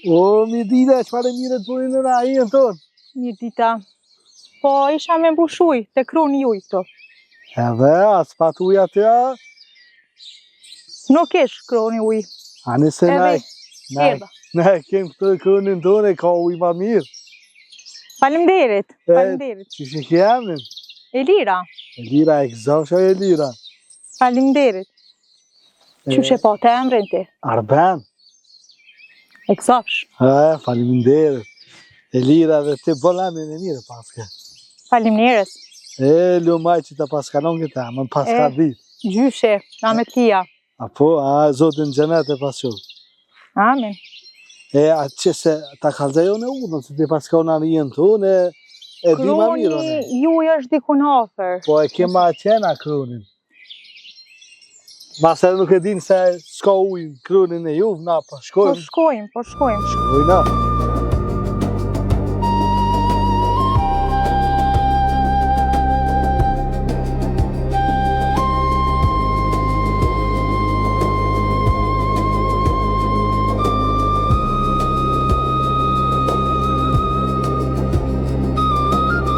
O, mi dita, çfarë mire të punin në rajin tonë? Mirë dita. Po, isha me mbush ujë, te kruni juj këtu. Edhe, as pat uj atëja? Nuk ish kruni ujë. Ani se Edhe, ne kem këtë krunin tonë, ka uj ma mirë. Faleminderit, faleminderit. Që që ke emnin? Elira, Elira, e këzasha Elira. faleminderit. Qyshe po të emrin ti? Arben. E kësash. Faleminderit. Elira dhe ti bolemin e mirë paske. Faleminderit. Lumaj që të paskanon këtë emën, paska ditë. Gjyshe, na me tia. Apo, zotin xhenet e pasqur. Amin. Atë që se ta kalzajon e udhën, se ti paskon anë tonë, e di ma mirë. Kruni juj është dikun afer. Po e kema qena krunin. Mase nuk e din se s'ka ujnë krunin e juv, na po shkojmë. Po shkojmë. Shkojna.